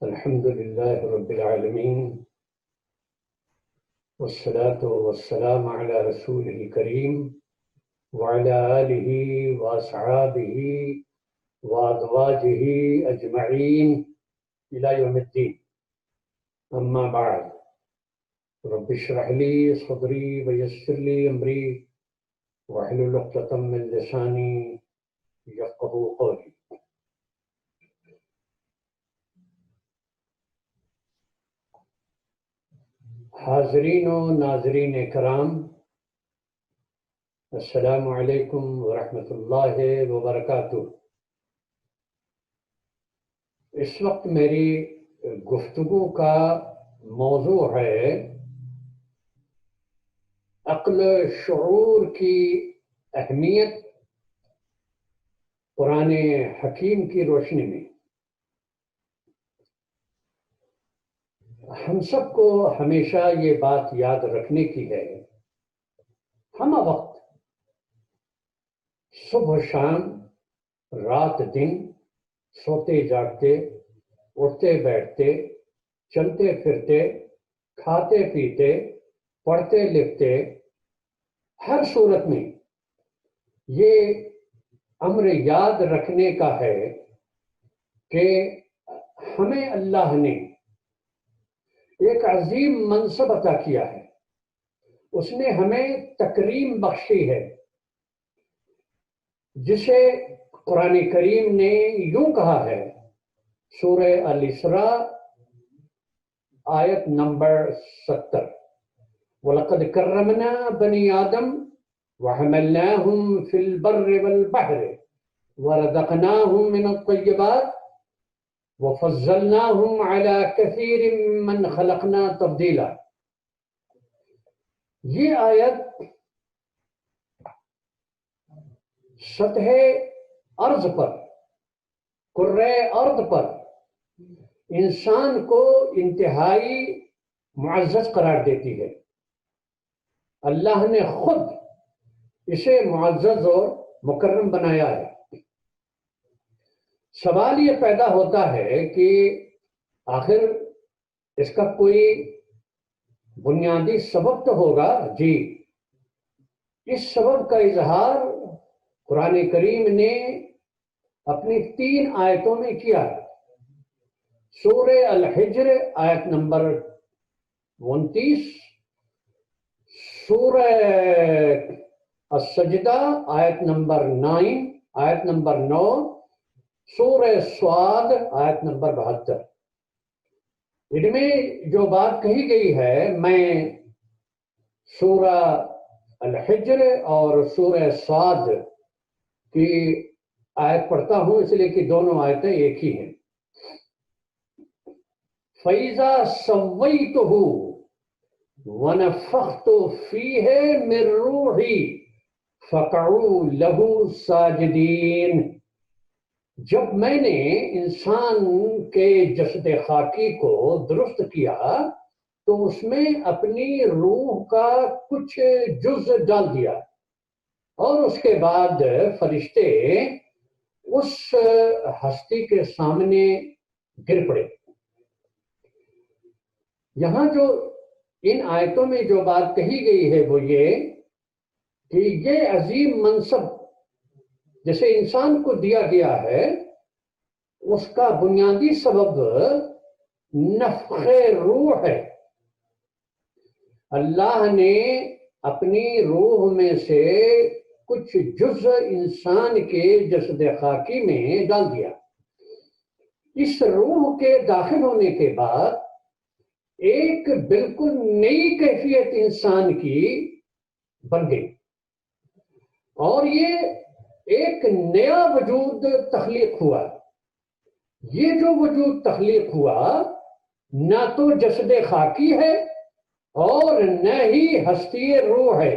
الحمد لله رب العالمين والصلاة والسلام على رسوله الكريم وعلى آله وأصحابه وأزواجه أجمعين إلى يوم الدين. أما بعد، رب اشرح لي صدري ويسر لي أمري واحلل عقدة من لساني يفقهوا قولي. حاضرین و ناظرین کرام، السلام علیکم ورحمۃ اللہ وبرکاتہ۔ اس وقت میری گفتگو کا موضوع ہے عقل شعور کی اہمیت قرآن حکیم کی روشنی میں۔ ہم سب کو ہمیشہ یہ بات یاد رکھنے کی ہے، ہم وقت صبح شام رات دن سوتے جاگتے اٹھتے بیٹھتے چلتے پھرتے کھاتے پیتے پڑھتے لکھتے ہر صورت میں یہ امر یاد رکھنے کا ہے کہ ہمیں اللہ نے ایک عظیم منصب عطا کیا ہے، اس نے ہمیں تکریم بخشی ہے، جسے قرآن کریم نے یوں کہا ہے، سورہ الاسراء آیت نمبر 70، وَلَقَدْ كَرَّمْنَا بَنِي آدَمَ وَحَمَلْنَاهُمْ فِي الْبَرِّ وَالْبَحْرِ وَرَزَقْنَاهُم مِّنَ الطَّيِّبَاتِ وَفَضَّلْنَاهُمْ عَلَى كَثِيرٍ مَّنْ خَلَقْنَا تَفْضِيلًا۔ یہ آیت سطح ارض پر، کرۂ ارض پر انسان کو انتہائی معزز قرار دیتی ہے۔ اللہ نے خود اسے معزز اور مکرم بنایا ہے۔ سوال یہ پیدا ہوتا ہے کہ آخر اس کا کوئی بنیادی سبب تو ہوگا۔ جی، اس سبب کا اظہار قرآن کریم نے اپنی 3 آیتوں میں کیا ہے۔ سورہ الحجر آیت نمبر 29، سورہ السجدہ آیت نمبر 9، سورہ صاد آیت نمبر 72۔ ان میں جو بات کہی گئی ہے، میں سورہ الحجر اور سورہ صاد کی آیت پڑھتا ہوں، اس لیے کہ دونوں آیتیں ایک ہی ہیں۔ فَإِذَا سَوَّيْتُهُ وَنَفَخْتُ فِيهِ مِن رُّوحِي فَقَعُوا لَهُ سَاجِدِينَ۔ جب میں نے انسان کے جسد خاکی کو درست کیا تو اس میں اپنی روح کا کچھ جز ڈال دیا، اور اس کے بعد فرشتے اس ہستی کے سامنے گر پڑے۔ یہاں جو ان آیتوں میں جو بات کہی گئی ہے وہ یہ کہ یہ عظیم منصب جسے انسان کو دیا گیا ہے، اس کا بنیادی سبب نفخ روح ہے۔ اللہ نے اپنی روح میں سے کچھ جز انسان کے جسد خاکی میں ڈال دیا۔ اس روح کے داخل ہونے کے بعد ایک بالکل نئی کیفیت انسان کی بن گئی، اور یہ ایک نیا وجود تخلیق ہوا۔ یہ جو وجود تخلیق ہوا نہ تو جسد خاکی ہے اور نہ ہی ہستی روح ہے،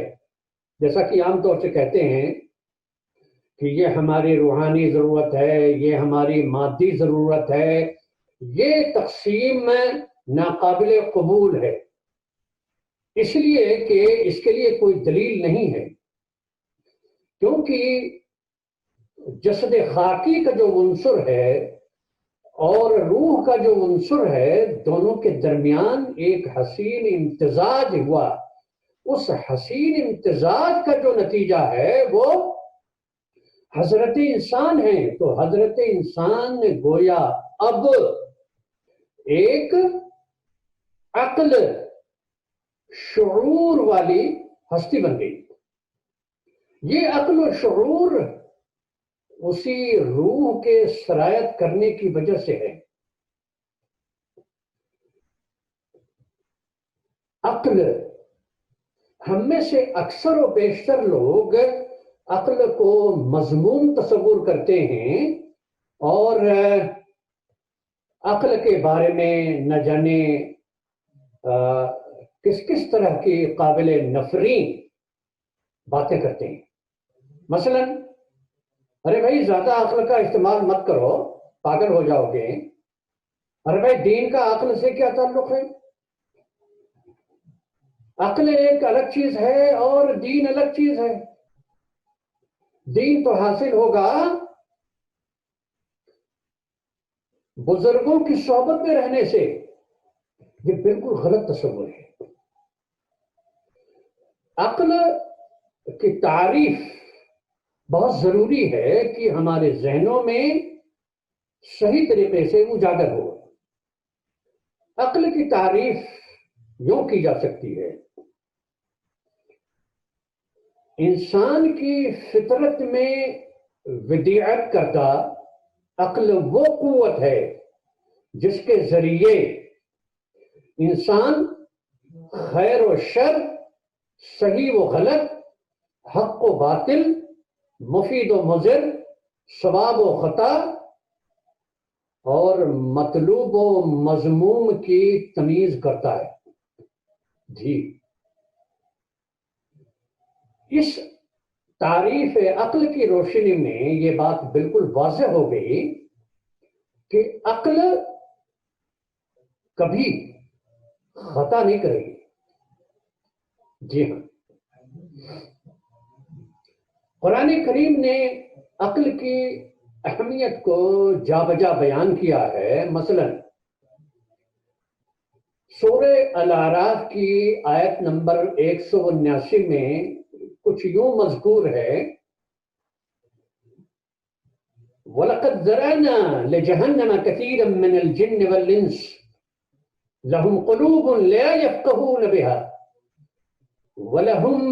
جیسا کہ عام طور سے کہتے ہیں کہ یہ ہماری روحانی ضرورت ہے، یہ ہماری مادی ضرورت ہے۔ یہ تقسیم ناقابل قبول ہے، اس لیے کہ اس کے لیے کوئی دلیل نہیں ہے، کیونکہ جسد خاکی کا جو عنصر ہے اور روح کا جو عنصر ہے دونوں کے درمیان ایک حسین امتزاج ہوا. اس حسین امتزاج کا جو نتیجہ ہے وہ حضرت انسان ہے. تو حضرت انسان نے گویا اب ایک عقل شعور والی ہستی بن گئی. یہ عقل و شعور اسی روح کے سرایت کرنے کی وجہ سے ہے. عقل، ہم میں سے اکثر و بیشتر لوگ عقل کو مضمون تصور کرتے ہیں اور عقل کے بارے میں نہ جانے کس کس طرح کی قابل نفرین باتیں کرتے ہیں. مثلا ارے بھائی زیادہ عقل کا استعمال مت کرو، پاگل ہو جاؤ گے. ارے بھائی دین کا عقل سے کیا تعلق ہے؟ عقل ایک الگ چیز ہے اور دین الگ چیز ہے. دین تو حاصل ہوگا بزرگوں کی صحبت میں رہنے سے. یہ بالکل غلط تصور ہے. عقل کی تعریف بہت ضروری ہے کہ ہمارے ذہنوں میں صحیح طریقے سے اجاگر ہو. عقل کی تعریف یوں کی جا سکتی ہے: انسان کی فطرت میں ودیعت کردہ عقل وہ قوت ہے جس کے ذریعے انسان خیر و شر، صحیح و غلط، حق و باطل، مفید و مضر، ثواب و خطا اور مطلوب و مذموم کی تمیز کرتا ہے. جی، اس تعریف عقل کی روشنی میں یہ بات بالکل واضح ہو گئی کہ عقل کبھی خطا نہیں کرے گی. جی ہاں، قرآن کریم نے عقل کی اہمیت کو جا بجا بیان کیا ہے. مثلا سورہ الاعراف کی آیت نمبر 179 میں کچھ یوں مذکور ہے: وَلَقَدْ ذَرَأْنَا لِجَهَنَّمَ كَثِيرًا مِّنَ الْجِنِّ وَالْإِنسِ لَهُمْ قُلُوبٌ لَا يَفْقَهُونَ بِهَا وَلَهُمْ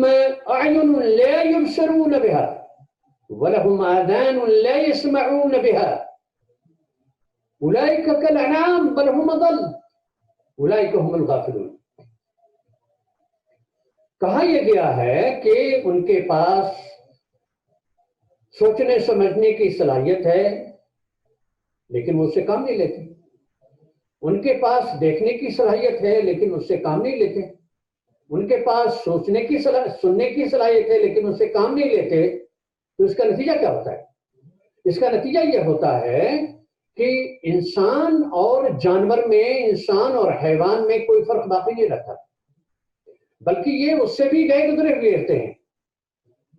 أَعْيُنٌ لَا يُبْصِرُونَ بِهَا وَلَهُمْ آذَانٌ لَا يَسْمَعُونَ بِهَا أُولَئِكَ كَالْأَنْعَامِ بَلْ هُمْ أَضَلُّ أُولَئِكَ هُمُ الْغَافِلُونَ. کہا یہ گیا ہے کہ ان کے پاس سوچنے سمجھنے کی صلاحیت ہے لیکن وہ اس سے کام نہیں لیتے. ان کے پاس دیکھنے کی صلاحیت ہے لیکن اس سے کام نہیں لیتے. ان کے پاس سننے کی صلاحیت ہے لیکن اس سے کام نہیں لیتے. تو اس کا نتیجہ کیا ہوتا ہے؟ اس کا نتیجہ یہ ہوتا ہے کہ انسان اور جانور میں، انسان اور حیوان میں کوئی فرق باقی نہیں رہتا، بلکہ یہ اس سے بھی گئے گزرے ہوئے رہتے ہیں.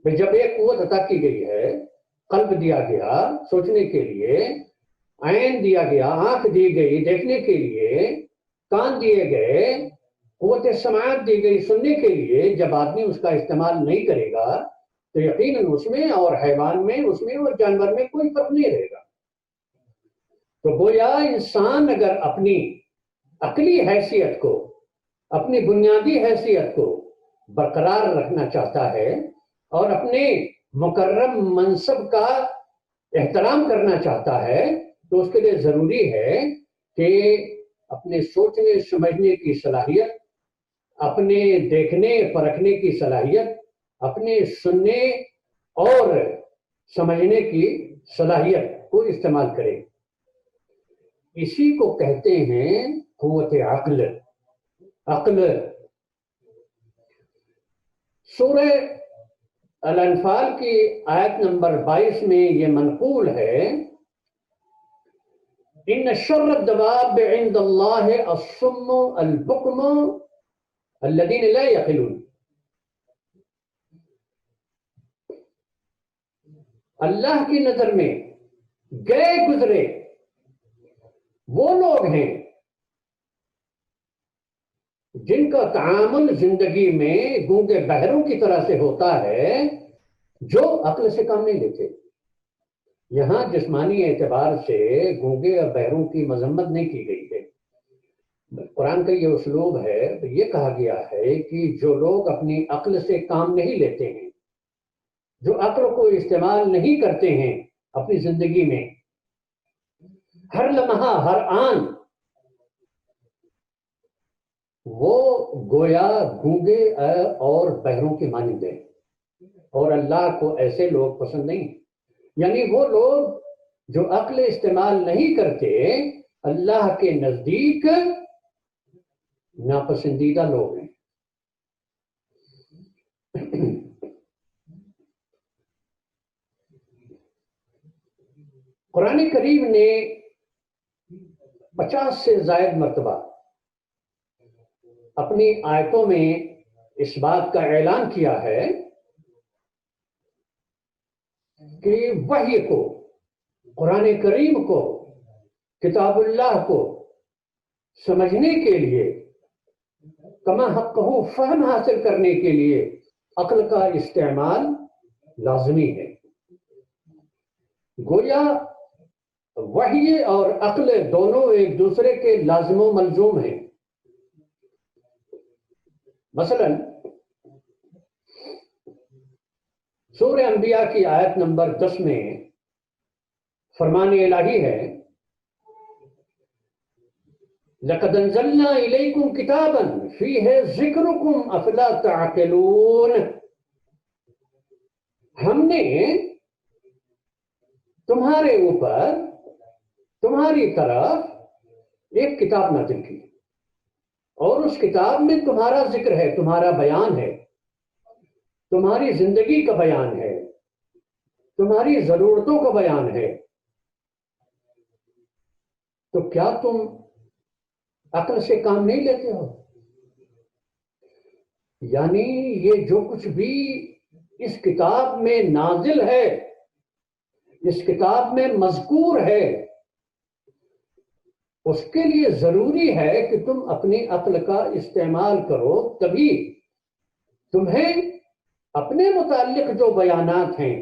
جب ایک قوت عطا کی گئی ہے، قلب دیا گیا سوچنے کے لیے، عین دیا گیا آنکھ دی گئی دیکھنے کے لیے، کان دیے گئے، قوت سماعت دی گئی سننے کے لیے، جب آدمی اس کا استعمال نہیں کرے گا تو یقیناً اس میں اور حیوان میں، اس میں اور جانور میں کوئی فرق نہیں رہے گا. تو گویا انسان اگر اپنی عقلی حیثیت کو، اپنی بنیادی حیثیت کو برقرار رکھنا چاہتا ہے اور اپنے مکرم منصب کا احترام کرنا چاہتا ہے تو اس کے لیے ضروری ہے کہ اپنے سوچنے سمجھنے کی صلاحیت، اپنے دیکھنے پرکھنے کی صلاحیت، اپنے سننے اور سمجھنے کی صلاحیت کو استعمال کرے. اسی کو کہتے ہیں قوت عقل. عقل سورہ الانفال کی آیت نمبر 22 میں یہ منقول ہے: ان شر الدواب عند اللہ الصم البکم الذین لا یعقلون. اللہ کی نظر میں گئے گزرے وہ لوگ ہیں جن کا تعامل زندگی میں گونگے بہروں کی طرح سے ہوتا ہے جو عقل سے کام نہیں لیتے. یہاں جسمانی اعتبار سے گونگے اور بہروں کی مذمت نہیں کی گئی ہے. قرآن کا یہ اسلوب ہے، یہ کہا گیا ہے کہ جو لوگ اپنی عقل سے کام نہیں لیتے ہیں، جو عقل کو استعمال نہیں کرتے ہیں اپنی زندگی میں، ہر لمحہ ہر آن وہ گویا گونگے اور بہروں کے مانند ہیں. اور اللہ کو ایسے لوگ پسند نہیں. یعنی وہ لوگ جو عقل استعمال نہیں کرتے اللہ کے نزدیک ناپسندیدہ لوگ ہیں. قرآن کریم نے 50 سے زائد مرتبہ اپنی آیتوں میں اس بات کا اعلان کیا ہے کہ وحی کو، قرآن کریم کو، کتاب اللہ کو سمجھنے کے لیے، کما حقہ فہم حاصل کرنے کے لیے عقل کا استعمال لازمی ہے. گویا وحی اور عقل دونوں ایک دوسرے کے لازم و ملزوم ہیں. مثلا سورہ انبیاء کی آیت نمبر 10 میں فرمان الہی ہے لَقَدْ أَنزَلْنَا إِلَيْكُمْ كِتَابًا فِيهِ ذِكْرُكُمْ أَفَلَا تَعْقِلُونَ. ہم نے تمہارے اوپر، تمہاری طرف ایک کتاب نازل کی، اور اس کتاب میں تمہارا ذکر ہے، تمہارا بیان ہے، تمہاری زندگی کا بیان ہے، تمہاری ضرورتوں کا بیان ہے. تو کیا تم عقل سے کام نہیں لیتے ہو؟ یعنی یہ جو کچھ بھی اس کتاب میں نازل ہے، اس کتاب میں مذکور ہے، اس کے لیے ضروری ہے کہ تم اپنی عقل کا استعمال کرو، تبھی تمہیں اپنے متعلق جو بیانات ہیں،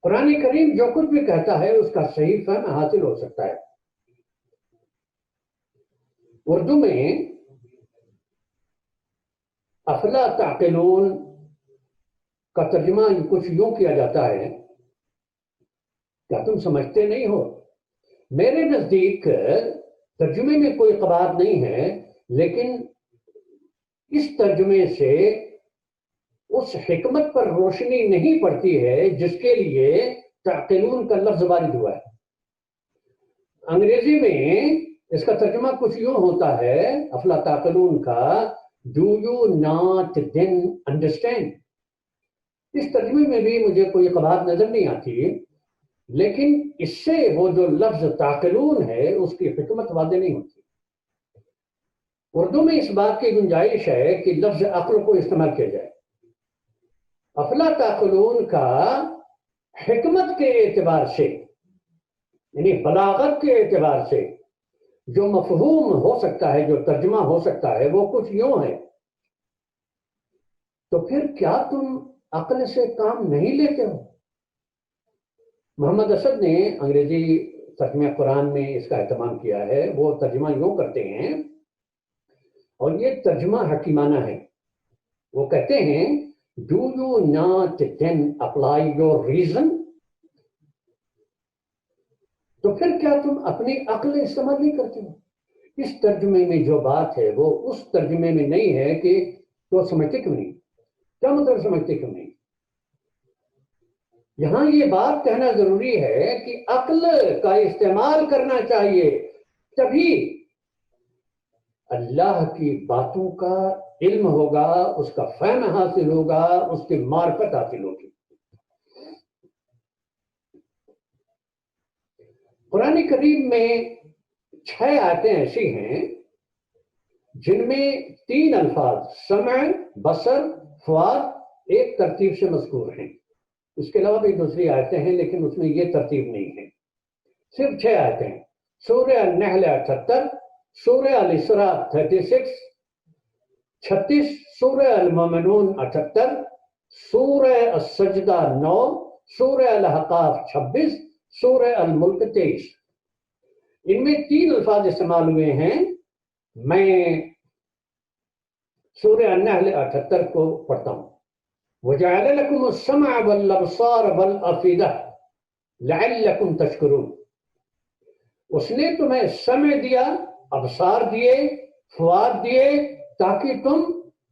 قرآن کریم جو کچھ بھی کہتا ہے اس کا صحیح فہم حاصل ہو سکتا ہے. اردو میں افلا تعقلون کا ترجمہ کچھ یوں کیا جاتا ہے، کیا تم سمجھتے نہیں ہو؟ میرے نزدیک ترجمے میں کوئی قباحت نہیں ہے، لیکن اس ترجمے سے اس حکمت پر روشنی نہیں پڑتی ہے جس کے لیے تعقلون کا لفظ وارد ہوا ہے. انگریزی میں اس کا ترجمہ کچھ یوں ہوتا ہے افلا تعقلون کا، do you not then understand. اس ترجمے میں بھی مجھے کوئی قباحت نظر نہیں آتی، لیکن اس سے وہ جو لفظ تعقلون ہے اس کی حکمت واضح نہیں ہوتی. اردو میں اس بات کی گنجائش ہے کہ لفظ عقل کو استعمال کیا جائے. افلا تعقلون کا حکمت کے اعتبار سے، یعنی بلاغت کے اعتبار سے جو مفہوم ہو سکتا ہے، جو ترجمہ ہو سکتا ہے، وہ کچھ یوں ہے. تو پھر کیا تم عقل سے کام نہیں لیتے ہو؟ محمد اسد نے انگریزی ترجمہ قرآن میں اس کا اہتمام کیا ہے. وہ ترجمہ یوں کرتے ہیں، اور یہ ترجمہ حکیمانہ ہے. وہ کہتے ہیں do you not then apply your reason. تو پھر کیا تم اپنی عقل استعمال نہیں کرتے ہو؟ اس ترجمے میں جو بات ہے وہ اس ترجمے میں نہیں ہے کہ تو سمجھتے کیوں نہیں. کیا مطلب سمجھتے کیوں نہیں؟ یہاں یہ بات کہنا ضروری ہے کہ عقل کا استعمال کرنا چاہیے، تبھی اللہ کی باتوں کا علم ہوگا، اس کا فہم حاصل ہوگا، اس کی معرفت حاصل ہوگی. قرآن کریم میں 6 آیتیں ایسی ہیں جن میں 3 الفاظ سمع، بصر، فؤاد ایک ترتیب سے مذکور ہیں. اس کے علاوہ بھی دوسری آیتیں ہیں لیکن اس میں یہ ترتیب نہیں ہے. صرف 6 آیتیں ہیں. سورہ النحل 78، سورہ الاسراء 36، 36 سورہ المومنون 78، سورہ السجدہ 9، سورہ الاحقاف 26، سورہ الملک 23۔ ان میں 3 الفاظ استعمال ہوئے ہیں۔ میں سورہ النحل 78 کو پڑھتا ہوں۔ وَجَعَلَ لَكُمُ السَّمْعَ وَالْأَبْصَارَ وَالْأَفْئِدَةَ لَعَلَّكُمْ تَشْكُرُونَ۔ اس نے تمہیں سمع دیا، ابصار دیے، فؤاد دیے، تاکہ تم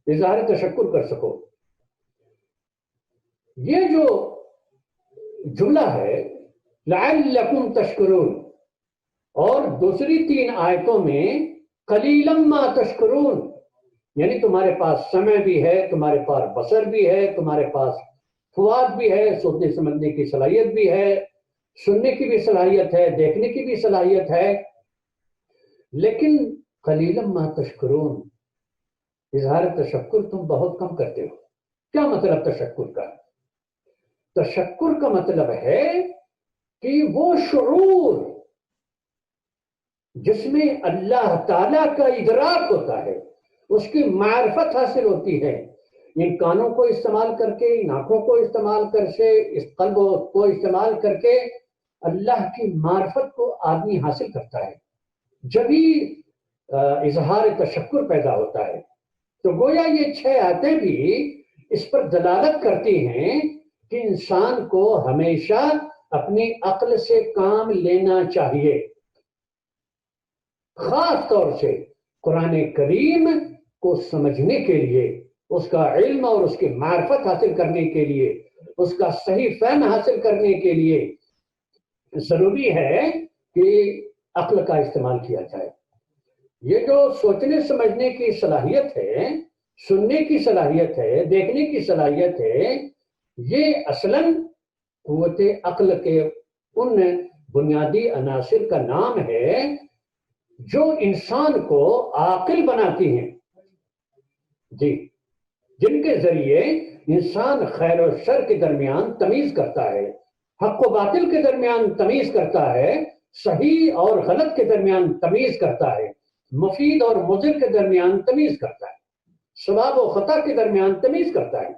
اظہار تشکر کر سکو۔ یہ جو جملہ ہے لَعَلَّكُمْ تَشْكُرُونَ، اور دوسری 3 آیتوں میں قَلِيلًا مَا تَشْكُرُونَ، یعنی تمہارے پاس سمع بھی ہے، تمہارے پاس بصر بھی ہے، تمہارے پاس فؤاد بھی ہے، سوچنے سمجھنے کی صلاحیت بھی ہے، سننے کی بھی صلاحیت ہے، دیکھنے کی بھی صلاحیت ہے، لیکن قلیلاً ما تشکرون، اظہار تشکر تم بہت کم کرتے ہو۔ کیا مطلب تشکر کا؟ تشکر کا مطلب ہے کہ وہ شعور جس میں اللہ تعالیٰ کا ادراک ہوتا ہے، اس کی معرفت حاصل ہوتی ہے، ان کانوں کو استعمال کر کے، ان آنکھوں کو استعمال کر کے، اس قلب کو استعمال کر کے اللہ کی معرفت کو آدمی حاصل کرتا ہے، جبھی اظہار تشکر پیدا ہوتا ہے۔ تو گویا یہ 6 آیتیں بھی اس پر دلالت کرتی ہیں کہ انسان کو ہمیشہ اپنی عقل سے کام لینا چاہیے، خاص طور سے قرآن کریم کو سمجھنے کے لیے، اس کا علم اور اس کی معرفت حاصل کرنے کے لیے، اس کا صحیح فہم حاصل کرنے کے لیے ضروری ہے کہ عقل کا استعمال کیا جائے۔ یہ جو سوچنے سمجھنے کی صلاحیت ہے، سننے کی صلاحیت ہے، دیکھنے کی صلاحیت ہے، یہ اصلاً قوت عقل کے ان بنیادی عناصر کا نام ہے جو انسان کو عاقل بناتی ہیں، جی، جن کے ذریعے انسان خیر و شر کے درمیان تمیز کرتا ہے، حق و باطل کے درمیان تمیز کرتا ہے، صحیح اور غلط کے درمیان تمیز کرتا ہے، مفید اور مضر کے درمیان تمیز کرتا ہے، ثواب و خطا کے درمیان تمیز کرتا ہے۔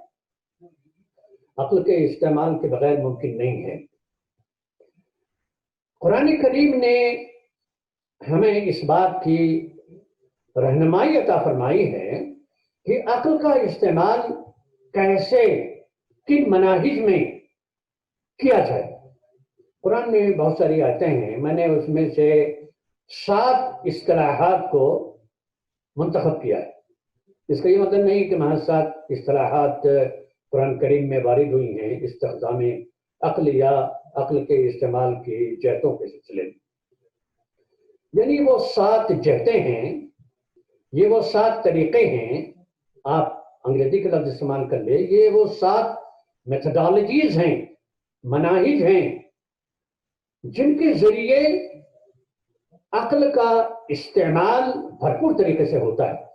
عقل کے استعمال کے بغیر ممکن نہیں ہے۔ قرآن کریم نے ہمیں اس بات کی رہنمائی عطا فرمائی ہے کہ عقل کا استعمال کیسے، کن مناہج میں کیا جائے۔ قرآن میں بہت ساری آیتیں ہیں، میں نے اس میں سے 7 اصطلاحات کو منتخب کیا ہے۔ اس کا یہ مطلب نہیں کہ محض 7 اصطلاحات قرآن کریم میں وارد ہوئی ہیں استخدام عقل یا عقل کے استعمال کی جہتوں کے سلسلے میں، یعنی وہ 7 جہتیں ہیں، یہ وہ 7 طریقے ہیں، آپ انگریزی کا لفظ استعمال کر لیں، یہ وہ 7 میتھڈالوجیز ہیں، مناہج ہیں، جن کے ذریعے عقل کا استعمال بھرپور طریقے سے ہوتا ہے۔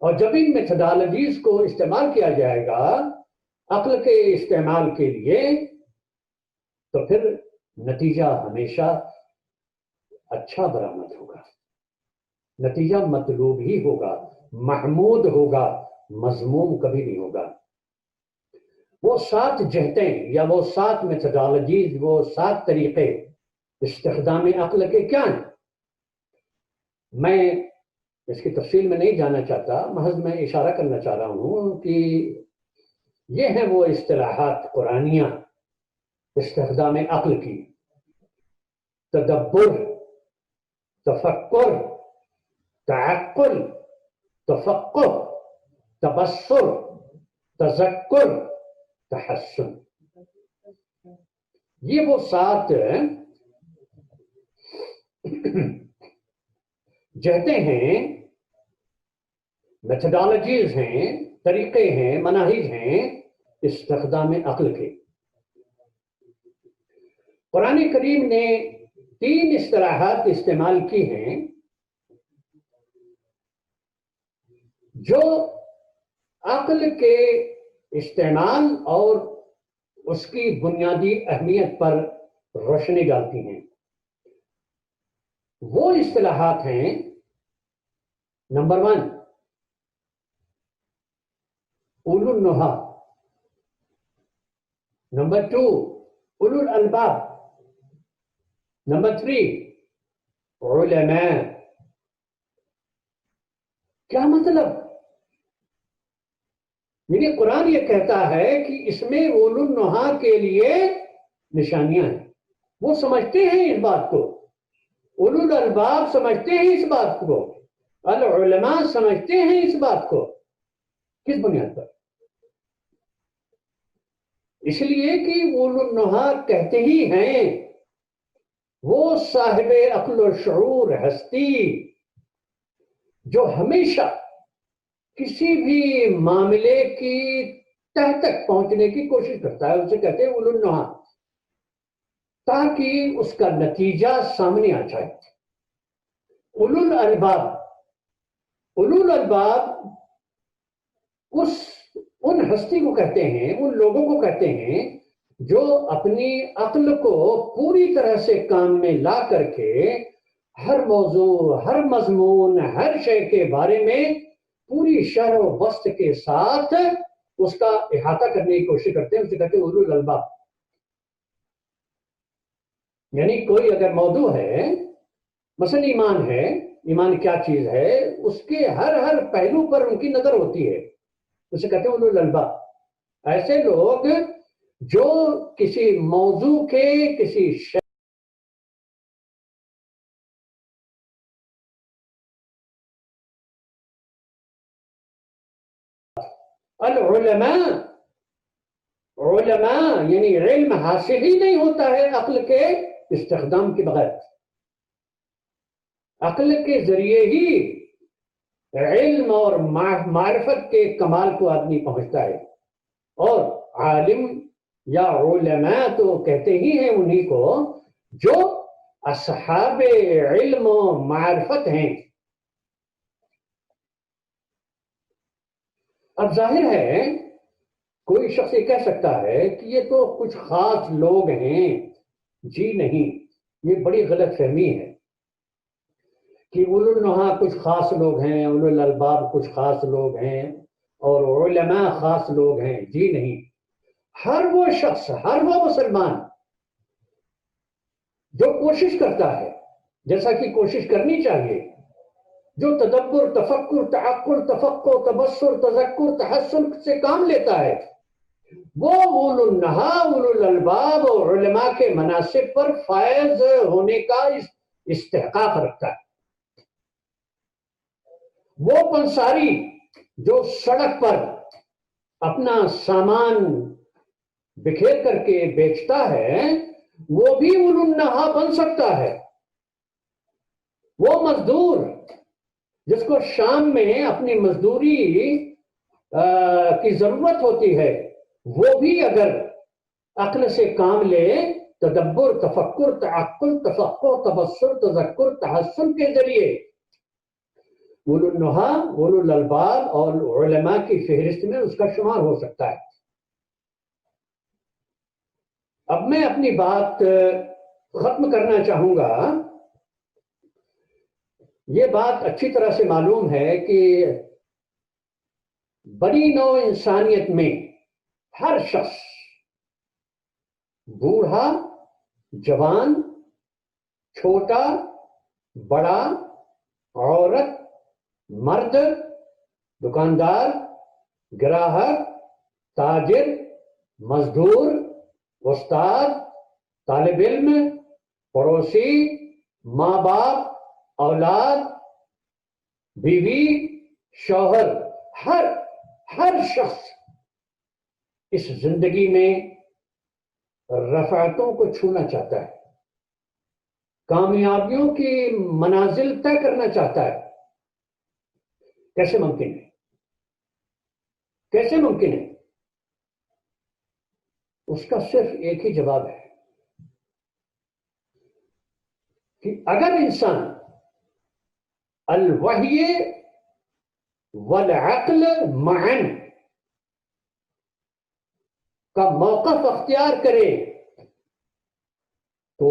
اور جب ان میتھڈالوجیز کو استعمال کیا جائے گا عقل کے استعمال کے لیے، تو پھر نتیجہ ہمیشہ اچھا برآمد ہوگا، نتیجہ مطلوب ہی ہوگا، محمود ہوگا، مذموم کبھی نہیں ہوگا۔ وہ 7 جہتیں یا وہ 7 میتھڈالوجیز، وہ 7 طریقے استخدام عقل کے کیا ہیں؟ میں اس کی تفصیل میں نہیں جانا چاہتا، محض میں اشارہ کرنا چاہ رہا ہوں کہ یہ ہیں وہ اصطلاحات قرآنیہ استخدام عقل کی: تدبر، تفکر، تعقل، تفقہ، تبصر، تذکر، تحسن۔ یہ وہ 7 جہتیں ہیں، میتھڈالوجیز ہیں، طریقے ہیں، مناہج ہیں استخدام عقل کے۔ قرآن کریم نے 3 اصطلاحات استعمال کی ہیں جو عقل کے استعمال اور اس کی بنیادی اہمیت پر روشنی ڈالتی ہیں۔ وہ اصطلاحات ہیں، نمبر 1 اولو النہا، نمبر 2 اولو الالباب، نمبر 3 علماء۔ کیا مطلب؟ یعنی قرآن یہ کہتا ہے کہ اس میں اولو النہا کے لیے نشانیاں ہیں، وہ سمجھتے ہیں اس بات کو، اولو الالباب سمجھتے ہیں اس بات کو، العلماء سمجھتے ہیں اس بات کو۔ کس بنیاد پر؟ اس لیے کہ اولو النہا کہتے ہی ہیں وہ صاحب عقل و شعور ہستی جو ہمیشہ کسی بھی معاملے کی تہ تک پہنچنے کی کوشش کرتا ہے، اسے کہتے ہیں اولو النہا، تاکہ اس کا نتیجہ سامنے آ جائے۔ اولو الالباب، اولو الالباب ان ہستی کو کہتے ہیں، ان لوگوں کو کہتے ہیں جو اپنی عقل کو پوری طرح سے کام میں لا کر کے ہر موضوع، ہر مضمون، ہر شے کے بارے میں پوری شرح و بسط کے ساتھ اس کا احاطہ کرنے کی کوشش کرتے ہیں، اسے کہتے ہیں اولو الالباب۔ یعنی کوئی اگر موضوع ہے، مثلا ایمان ہے، ایمان کیا چیز ہے، اس کے ہر پہلو پر ان کی نظر ہوتی ہے، اسے کہتے ہیں اولو الالباب۔ ایسے لوگ جو کسی موضوع کے، کسی العلماء، علماء یعنی علم حاصل ہی نہیں ہوتا ہے عقل کے استخدام کے بغیر، عقل کے ذریعے ہی علم اور معرفت کے کمال کو آدمی پہنچتا ہے۔ اور عالم یا علماء تو کہتے ہی ہیں انہی کو جو اصحاب علم و معرفت ہیں۔ اب ظاہر ہے کوئی شخص یہ کہہ سکتا ہے کہ یہ تو کچھ خاص لوگ ہیں۔ جی نہیں، یہ بڑی غلط فہمی ہے کہ اولو النہا کچھ خاص لوگ ہیں، اولو الالباب کچھ خاص لوگ ہیں اور علماء خاص لوگ ہیں۔ جی نہیں، ہر وہ شخص، ہر وہ مسلمان جو کوشش کرتا ہے، جیسا کہ کوشش کرنی چاہیے، جو تدبر، تفکر، تعقل، تفقہ، تبصر، تذکر، تحسن سے کام لیتا ہے، وہ اولو النہا، اولو الالباب اور علماء کے مناصب پر فائز ہونے کا استحقاق رکھتا ہے۔ وہ پنساری جو سڑک پر اپنا سامان بکھیر کر کے بیچتا ہے، وہ بھی اولو النہا بن سکتا ہے۔ وہ مزدور جس کو شام میں اپنی مزدوری کی ضرورت ہوتی ہے، وہ بھی اگر عقل سے کام لے، تدبر، تفکر، تعقل، تفقہ، تبصر، تذکر، تحسن کے ذریعے اولو النہا، اولو الالباب اور علماء کی فہرست میں اس کا شمار ہو سکتا ہے۔ اب میں اپنی بات ختم کرنا چاہوں گا۔ یہ بات اچھی طرح سے معلوم ہے کہ بڑی نوع انسانیت میں ہر شخص، بوڑھا، جوان، چھوٹا، بڑا، عورت، مرد، دکاندار، گراہک، تاجر، مزدور، استاد، طالب علم، پڑوسی، ماں باپ، اولاد، بیوی، شوہر، ہر شخص اس زندگی میں رفعتوں کو چھونا چاہتا ہے، کامیابیوں کی منازل طے کرنا چاہتا ہے۔ کیسے ممکن ہے؟ کیسے ممکن ہے؟ اس کا صرف ایک ہی جواب ہے کہ اگر انسان الوحی والعقل معا کا موقف اختیار کرے تو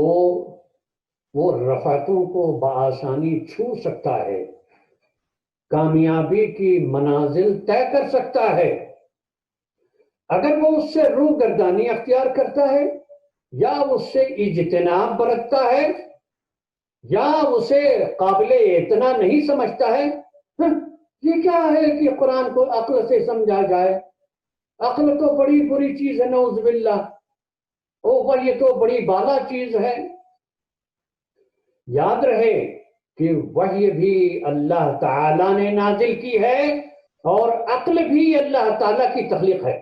وہ رفعتوں کو بآسانی چھو سکتا ہے، کامیابی کی منازل طے کر سکتا ہے، اگر وہ اس سے روگردانی اختیار کرتا ہے یا اس سے اجتناب برتتا ہے یا اسے قابل اعتنا نہیں سمجھتا ہے۔ یہ کیا ہے کہ قرآن کو عقل سے سمجھا جائے؟ عقل تو بڑی بری چیز ہے، نعوذ باللہ، اوپر یہ تو بڑی بالا چیز ہے۔ یاد رہے کہ وحی بھی اللہ تعالیٰ نے نازل کی ہے اور عقل بھی اللہ تعالیٰ کی تخلیق ہے۔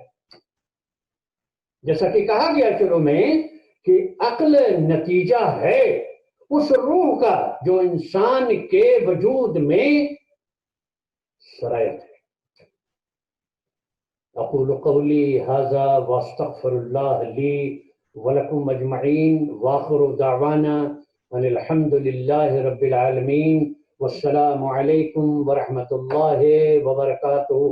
جیسا کہ کہا گیا شروع میں کہ عقل نتیجہ ہے اس روح کا جو انسان کے وجود میں سرایت ہے۔ اقول قولی ھذا واستغفر اللہ لی ولکم اجمعین وآخر دعوانا ان الحمد للہ رب العالمین والسلام علیکم ورحمۃ اللہ وبرکاتہ۔